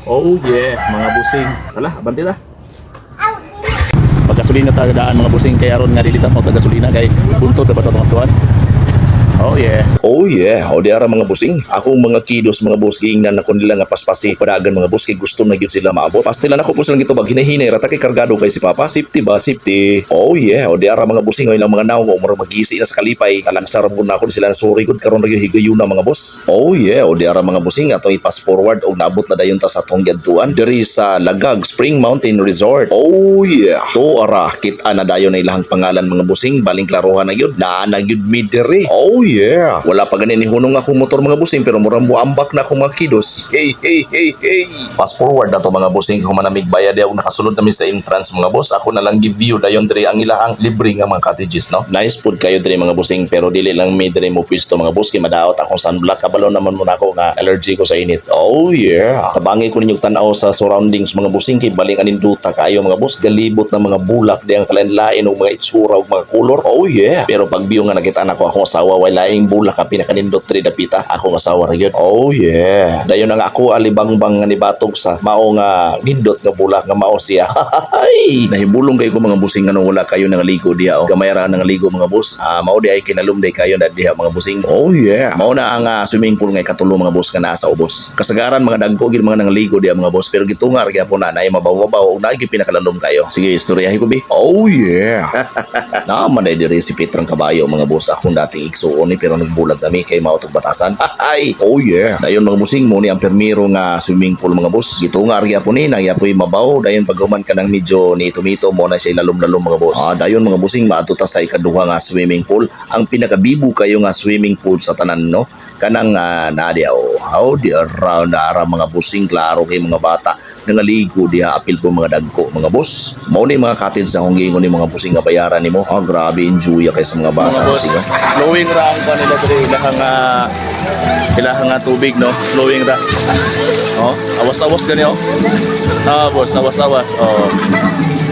Oh yeah, mga busing. Hala, abante ta. Pagkasulina ta daan mga busing kaya ron nga dili ta mo pagkasulina kay buntod na ba ta tuwan. Oh yeah. Oh yeah, o di ara mga busing. Akong mga kidos mga boss giingnan ako nila nga paspasi padagan mga boss kay gusto na gyud sila maabot. Pastilan ako po silang gitubag hinahinay ra ta kay kargado kay si Papa. Safety ba? Safety. Oh yeah, o di ara mga busing oy lang mga naw mo mura magisi na sa kalipay. Talagsar mo na ako sila na sorry gud karon ra gyud higayuna mga boss. Oh yeah, o di ara mga busing ato i-pass forward og naabot na dayon ta sa atong giadtuan diri sa Lagag Spring Mountain Resort. Oh yeah. To ara kita na dayon na ilahang pangalan mga busing baling klarohan na gyud na gyud mi diri. Oh yeah. Wala pa ganin ni hunong akong motor mga busing pero murang buambak na akong mga kidos. Hey, hey, hey, hey. Fast forward na to mga busing kung manamig bayad yaw nakasulod namin sa entrance mga boss. Ako na lang give view dayon diri ang ilahang libre nga mga cottages no. Nice food kayo diri mga busing pero dili lang mi diri mo pwesto mga boss kay madaot akong sunblock kabalo naman muna ako nga allergy ko sa init. Oh yeah. Tabangi ko ninyong tanaw sa surroundings mga busing kay baling anin duta kayo mga boss galibot na mga bulak di ang kalain-lain og mga itsura og mga color. Oh yeah. Pero pag view nga nakita na ko akong asawa way laing bulak ka pinakanindot tri dapita akong asawa ra gyud. Oh yeah. Dayon nga ako alibangbang nga nibatog sa mao nga nindot nga bulak nga mao siya. Ay, nahibulong kayo ko mga busing nga wala kayo nang ligo diha o gamay ra nang ligo mga bus. Mao di ay kinalumday kayo na diha mga busing. Oh yeah. Mao na ang swimming pool nga ikatulo mga bus nga naa sa ubos. Kasagaran mga dagko gid mga nang ligo diha mga bus pero gitungar gyapon na nay mabaw-mabaw ug naay pinakalalom kayo. Sige, istoryahin ko bi. Oh yeah. Naman diri si Petrang Kabayo mga bus akong dating igsuon ni pero bulag nami kay mao tog batasan. Ay, oh yeah. Dayon mga busing mo ni ang permiro nga swimming pool mga boss. Gitungar gyapon ni nagyapoy mabaw dayon paghuman ka nang medyo ni tumito mo na siya lalom-lalom mga boss. Dayon mga busing maadto ta sa ikaduha nga swimming pool. Ang pinakabibo kayo nga swimming pool sa tanan no. Kanang nadia how di around ara mga busing klaro kay mga bata nangaligo diha apil po mga dagko mga boss. Mao ni mga cottage sa honggingon ni mga busing nga bayaran nimo. Grabe enjoy kay sa mga bata. Mga boss, flowing ra ang kanila diri ilahang nga tubig no. Flowing ra. Oh, awas-awas gani oh. Boss, awas-awas.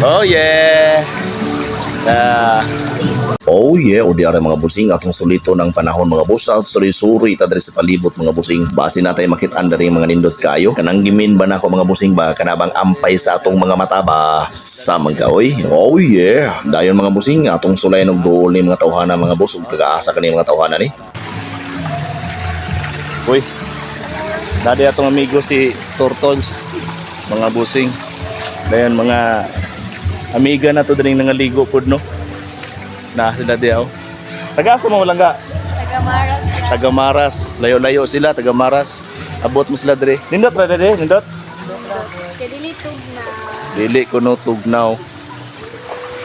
Oh yeah. Oh yeah, o di ara mga busing atong sulito ng panahon mga boss at suri-suri ta diri sa palibot mga busing. Base natay makit-an diri mga nindot kayo. Kanang gimin ba nako mga busing ba kanabang ampay sa atong mga mata ba sa magaoy. Oh yeah. Dayon mga busing atong sulay og duol ni mga tawhana mga boss ug taga-asa kani mga tawhana ni. Uy. Dadi atong amigo si Turtles mga busing. Dayon mga amiga na to diri nangaligo pud no. Na sila diaw. Taga-asa mo lang ga? Taga-Maras. Taga-Maras. Layo-layo sila, taga-Maras. Abot mo sila dire. Nindot ra dire, nindot. Kaya dili tugnaw. Dili kuno tugnaw.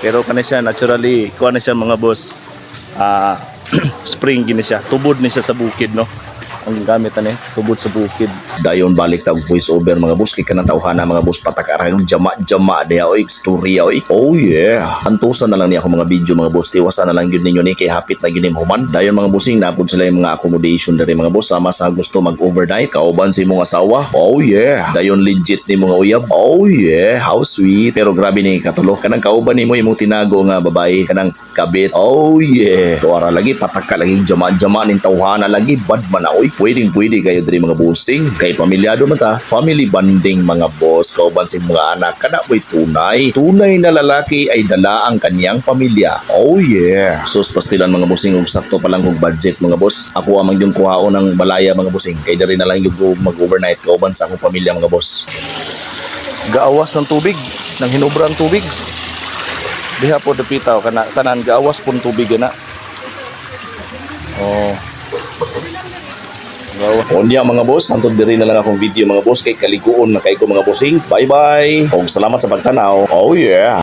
Pero kana siya naturally, kuha na siya mga boss. Spring gini siya. Tubod ni siya sa bukid no. Ang gamit ani, tubod sa bukid. Dayon balik ta og voice over mga boss kay kanang tawhana mga boss patakarang jama-jama diha oy istorya oy. Oh yeah. Antusan na lang ni ako mga video mga boss tiwasan na lang gyud ninyo ni kay hapit na gyud human. Dayon mga bossing napud sila yung mga accommodation diri mga boss sama sa gusto mag-overnight kauban si imong asawa. Oh yeah. Dayon legit ni mga uyab. Oh yeah, how sweet. Pero grabe ni katulo kanang kauban nimo imong tinago nga babae kanang kabit. Oh yeah. Tuara lagi pataka lagi jama-jama ning tawhana lagi bad man na oy. Pwede kayo diri mga bossing kay pamilyado man ta. Family bonding mga boss kauban si mga anak kana boy tunay na lalaki ay dala ang kanyang pamilya. Oh yeah. Sus pastilan mga bossing og sakto pa lang og budget mga boss. Ako amang yung kuhaon ng balaya mga bossing kay diri na lang yung mag-overnight kauban sa akong pamilya mga boss. Gaawas ng tubig, nang hinubra ang tubig. Diha po dapitaw kana tanan gaawas pun tubig na. Oh. Unya mga boss, hantod diri na lang akong video mga boss kay kaliguon na kay ko mga bossing. Bye bye. Og salamat sa pagtanaw. Oh yeah.